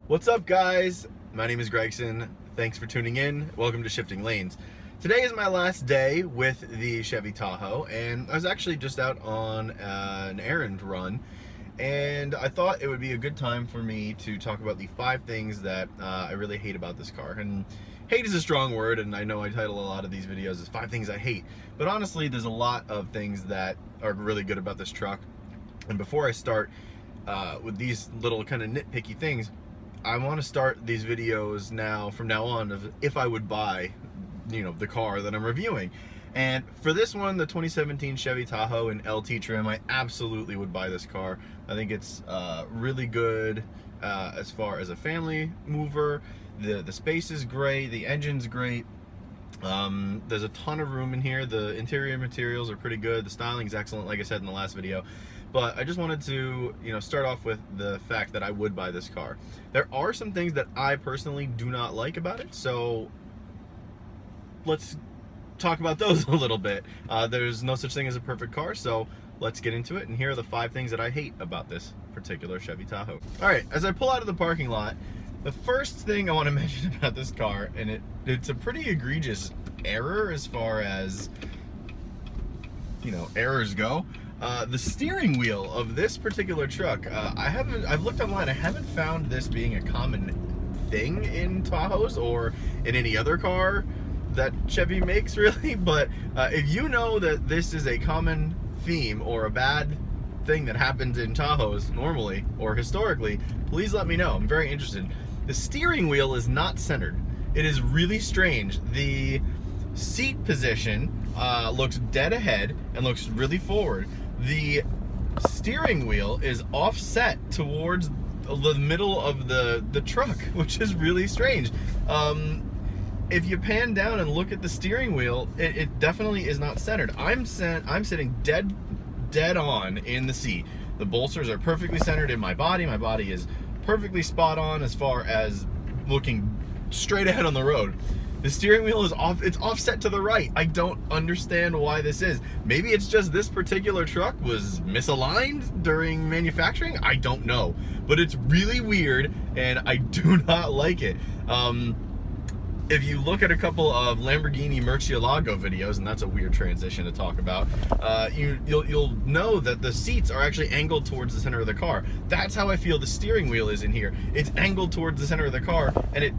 What's up, guys? My name is Gregson. Thanks for tuning in. Welcome to Shifting Lanes. Today is my last day with the Chevy Tahoe, and I was actually just out on an errand run, and I thought it would be a good time for me to talk about the 5 things that I really hate about this car. And hate is a strong word, and I know I title a lot of these videos as 5 things I hate, but honestly, there's a lot of things that are really good about this truck. And before I start with these little kind of nitpicky things, I want to start these videos from now on of if I would buy, the car that I'm reviewing. And for this one, the 2017 Chevy Tahoe in LT trim, I absolutely would buy this car. I think it's really good as far as a family mover. The space is great, the engine's great. There's a ton of room in here. The interior materials are pretty good. The styling is excellent, like I said in the last video. But I just wanted to, start off with the fact that I would buy this car. There are some things that I personally do not like about it, so let's talk about those a little bit. There's no such thing as a perfect car, so let's get into it. And here are the 5 things that I hate about this particular Chevy Tahoe. All right, as I pull out of the parking lot, the first thing I want to mention about this car, and it's a pretty egregious error as far as, errors go. The steering wheel of this particular truck, I've looked online, I haven't found this being a common thing in Tahoes or in any other car that Chevy makes, really. But if you know that this is a common theme or a bad thing that happens in Tahoes normally or historically, please let me know. I'm very interested. The steering wheel is not centered. It is really strange. The seat position looks dead ahead and looks really forward. The steering wheel is offset towards the middle of the truck, which is really strange. If you pan down and look at the steering wheel, it definitely is not centered. I'm sitting dead on in the seat. The bolsters are perfectly centered in my body. My body is perfectly spot on as far as looking straight ahead on the road. The steering wheel is it's offset to the right. I don't understand why this is. Maybe it's just this particular truck was misaligned during manufacturing. I don't know, but it's really weird and I do not like it. If you look at a couple of Lamborghini Murcielago videos, and that's a weird transition to talk about, you'll know that the seats are actually angled towards the center of the car. That's how I feel the steering wheel is in here. It's angled towards the center of the car, and it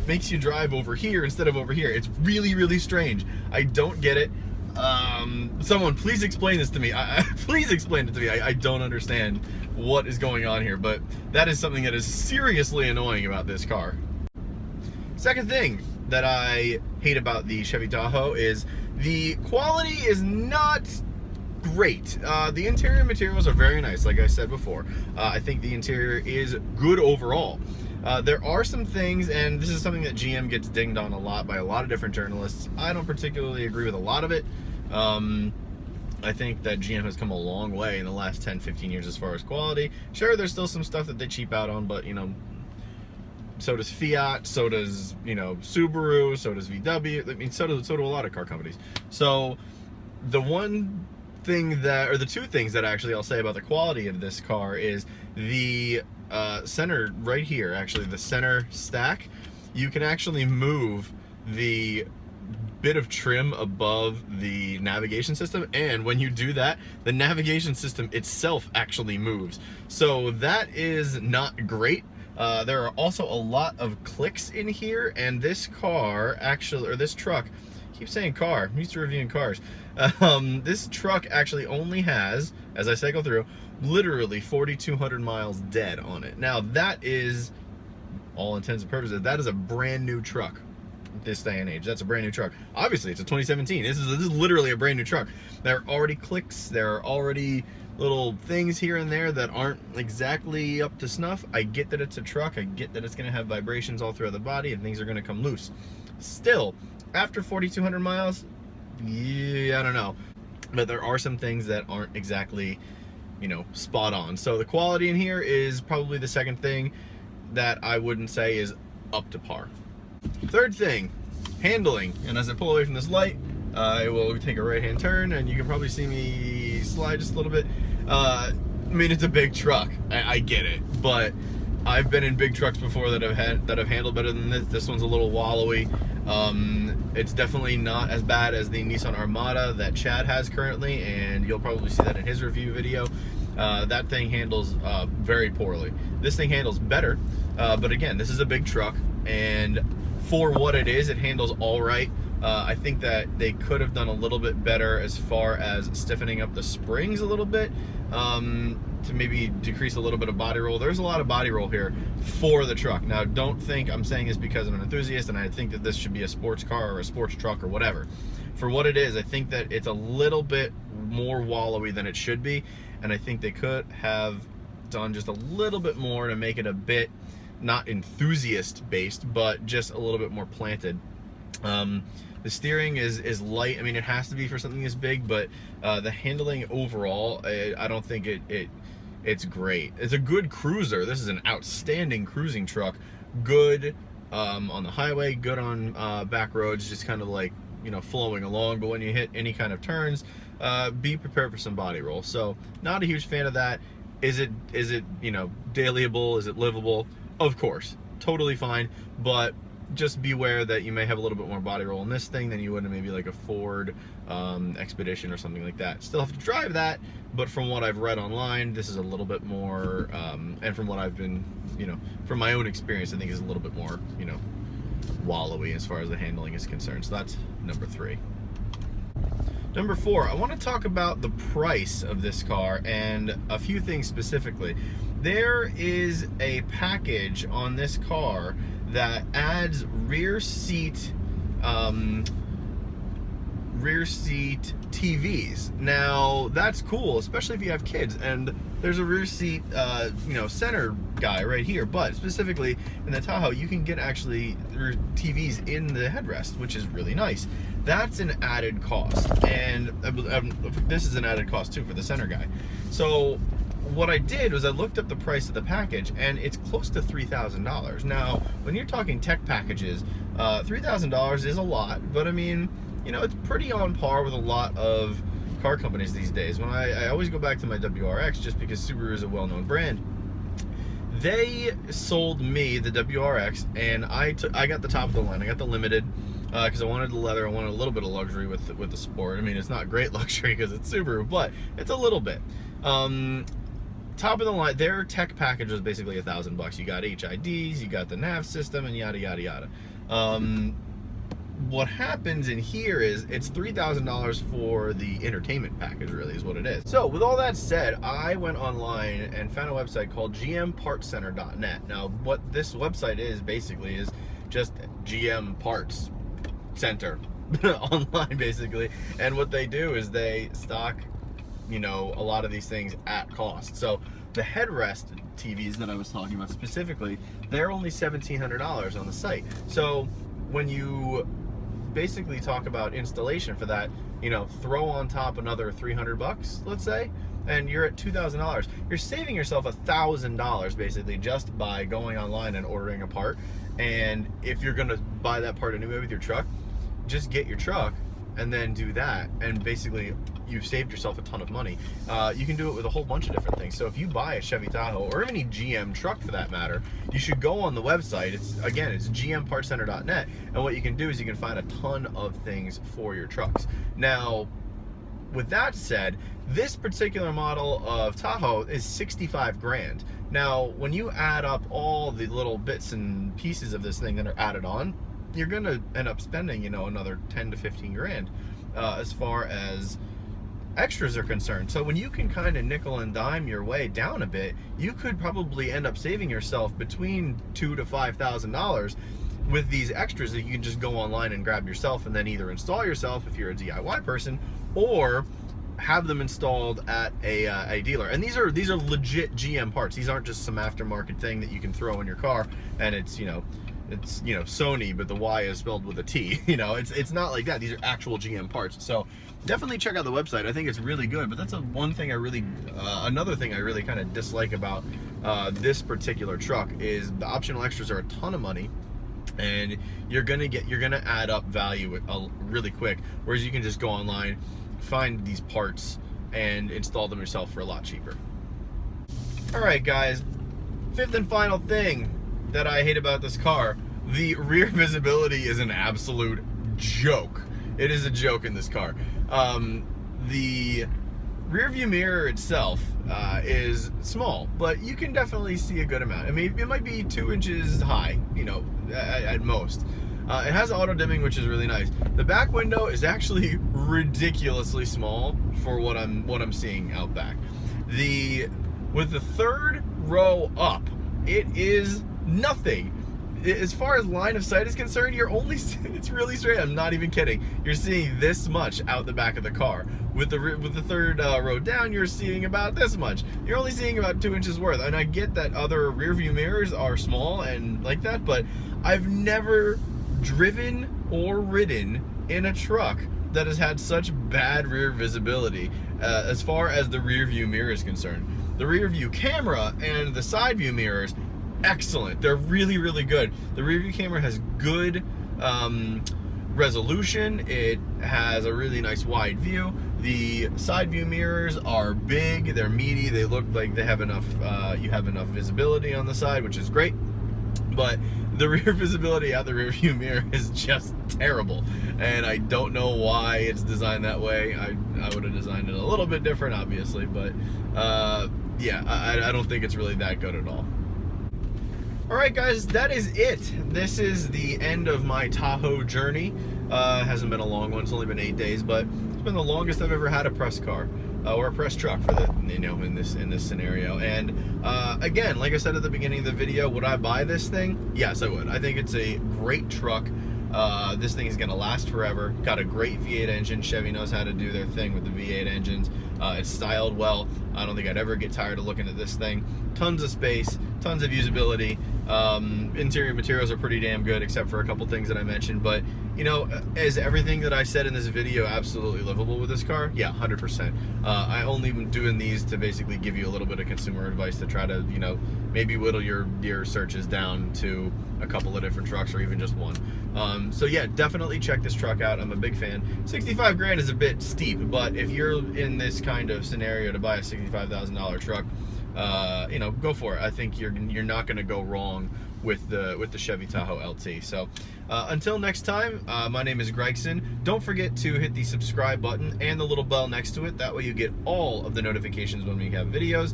makes you drive over here instead of over here. It's really, really strange. I don't get it. Someone please explain this to me. Please explain it to me. I don't understand what is going on here, but that is something that is seriously annoying about this car. Second thing that I hate about the Chevy Tahoe is the quality is not great. The interior materials are very nice, like I said before. I think the interior is good overall. There are some things, and this is something that GM gets dinged on a lot by a lot of different journalists. I don't particularly agree with a lot of it. I think that GM has come a long way in the last 10-15 years as far as quality. Sure, there's still some stuff that they cheap out on, but so does Fiat, so does Subaru, so does VW. I mean, so do a lot of car companies. So the one thing the 2 things that actually I'll say about the quality of this car is the center right here, actually the center stack. You can actually move the bit of trim above the navigation system, and when you do that, the navigation system itself actually moves. So that is not great. There are also a lot of clicks in here, and this car actually, or this truck, I keep saying car, I'm used to reviewing cars. This truck actually only has, as I cycle through, literally 4,200 miles dead on it. Now that is, all intents and purposes, that is a brand new truck. This day and age, that's a brand new truck. Obviously, it's a 2017. This is literally a brand new truck. There are already clicks. There are already little things here and there that aren't exactly up to snuff. I get that it's a truck. I get that it's going to have vibrations all throughout the body and things are going to come loose. Still, after 4,200 miles, yeah, I don't know. But there are some things that aren't exactly, spot on. So the quality in here is probably the second thing that I wouldn't say is up to par. Third thing, handling. And as I pull away from this light, I will take a right-hand turn, and you can probably see me slide just a little bit. I mean, it's a big truck. I get it, but I've been in big trucks before that have handled better than this. This one's a little wallowy. It's definitely not as bad as the Nissan Armada that Chad has currently, and you'll probably see that in his review video. That thing handles very poorly. This thing handles better, but again, this is a big truck, and for what it is, it handles all right. I think that they could have done a little bit better as far as stiffening up the springs a little bit, to maybe decrease a little bit of body roll. There's a lot of body roll here for the truck. Now, don't think I'm saying this because I'm an enthusiast and I think that this should be a sports car or a sports truck or whatever. For what it is, I think that it's a little bit more wallowy than it should be, and I think they could have done just a little bit more to make it a bit, not enthusiast based, but just a little bit more planted. The steering is light. I mean, it has to be for something this big, but the handling overall, I don't think it's great. It's a good cruiser. This is an outstanding cruising truck. Good on the highway, good on back roads, just kind of like, you know, flowing along. But when you hit any kind of turns, be prepared for some body roll. So not a huge fan of that. Is it you know, dailyable? Is it livable? Of course, totally fine, but just beware that you may have a little bit more body roll in this thing than you would in maybe like a Ford Expedition or something like that. Still have to drive that, but from what I've read online, this is a little bit more, and from what I've been, you know, from my own experience, I think is a little bit more, you know, wallowy as far as the handling is concerned. So that's number 3. Number 4, I want to talk about the price of this car and a few things specifically. There is a package on this car that adds rear seat TVs. Now that's cool, especially if you have kids, and there's a rear seat you know, center guy right here, but specifically in the Tahoe you can get actually TVs in the headrest, which is really nice. That's an added cost, and this is an added cost too for the center guy. So what I did was I looked up the price of the package, and it's close to $3,000. Now, when you're talking tech packages, $3,000 is a lot, but I mean, you know, it's pretty on par with a lot of car companies these days. When I always go back to my WRX just because Subaru is a well-known brand. They sold me the WRX, and I got the top of the line. I got the limited because I wanted the leather. I wanted a little bit of luxury with the sport. I mean, it's not great luxury because it's Subaru, but it's a little bit. Top of the line, their tech package was basically $1,000. You got HIDs, you got the nav system, and yada yada yada. What happens in here is it's $3,000 for the entertainment package, really is what it is. So with all that said, I went online and found a website called gmpartscenter.net. Now what this website is basically is just GM Parts Center online basically, and what they do is they stock, you know, a lot of these things at cost. So the headrest TVs that I was talking about specifically, they're only $1,700 on the site. So when you basically talk about installation for that, you know, throw on top another $300, let's say, and you're at $2,000. You're saving yourself $1,000 basically just by going online and ordering a part. And if you're gonna buy that part anyway with your truck, just get your truck and then do that, and basically you've saved yourself a ton of money. You can do it with a whole bunch of different things. So if you buy a Chevy Tahoe or any GM truck for that matter, you should go on the website. It's gmpartscenter.net, and what you can do is you can find a ton of things for your trucks. Now, with that said, this particular model of Tahoe is 65 grand. Now, when you add up all the little bits and pieces of this thing that are added on, you're gonna end up spending, you know, another 10 to 15 grand as far as extras are concerned. So when you can kind of nickel and dime your way down a bit, you could probably end up saving yourself between $2,000 to $5,000 with these extras that you can just go online and grab yourself, and then either install yourself if you're a DIY person, or have them installed at a dealer. And these are legit GM parts. These aren't just some aftermarket thing that you can throw in your car and it's, you know, Sony, but the Y is spelled with a T. You know, it's not like that. These are actual GM parts. So definitely check out the website. I think it's really good. But that's one thing I really, another thing I really kind of dislike about this particular truck is the optional extras are a ton of money, and you're gonna add up value really quick. Whereas you can just go online, find these parts, and install them yourself for a lot cheaper. All right, guys. fifth and final thing that I hate about this car, the rear visibility is an absolute joke. It is a joke in this car. The rear view mirror itself is small, but you can definitely see a good amount. I mean, it might be 2 inches high, you know, at most. It has auto dimming, which is really nice. The back window is actually ridiculously small for what I'm seeing out back. With the third row up, it is nothing. As far as line of sight is concerned, it's really straight. I'm not even kidding. You're seeing this much out the back of the car. With the third row down, you're seeing about this much. You're only seeing about 2 inches worth. And I get that other rear view mirrors are small and like that, but I've never driven or ridden in a truck that has had such bad rear visibility as far as the rear view mirror is concerned. The rear view camera and the side view mirrors, excellent. They're really, really good. The rear view camera has good resolution. It has a really nice wide view. The side view mirrors are big, they're meaty, they look like they have enough, you have enough visibility on the side, which is great. But the rear visibility out the rear view mirror is just terrible, and I don't know why it's designed that way. I would have designed it a little bit different, obviously, but yeah, I don't think it's really that good at all. Alright guys, that is it. This is the end of my Tahoe journey. It hasn't been a long one, it's only been 8 days, but it's been the longest I've ever had a press car. Or a press truck for the, you know, in this scenario. And again, like I said at the beginning of the video, would I buy this thing? Yes, I would. I think it's a great truck. This thing is gonna last forever. Got a great V8 engine. Chevy knows how to do their thing with the V8 engines. It's styled well. I don't think I'd ever get tired of looking at this thing. Tons of space, tons of usability. Interior materials are pretty damn good, except for a couple things that I mentioned. But you know, is everything that I said in this video absolutely livable with this car? Yeah, 100%. I only am doing these to basically give you a little bit of consumer advice to try to, you know, maybe whittle your searches down to a couple of different trucks or even just one. So yeah, definitely check this truck out. I'm a big fan. 65 grand is a bit steep, but if you're in this kind of scenario to buy a $65,000 truck, you know, go for it. I think you're not going to go wrong with the Chevy Tahoe LT. So until next time, my name is Gregson. Don't forget to hit the subscribe button and the little bell next to it. That way you get all of the notifications when we have videos.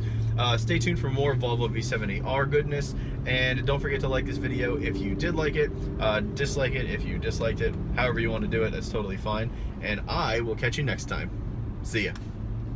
Stay tuned for more Volvo V70R goodness, and don't forget to like this video if you did like it, dislike it if you disliked it. However you want to do it, that's totally fine, and I will catch you next time. See ya.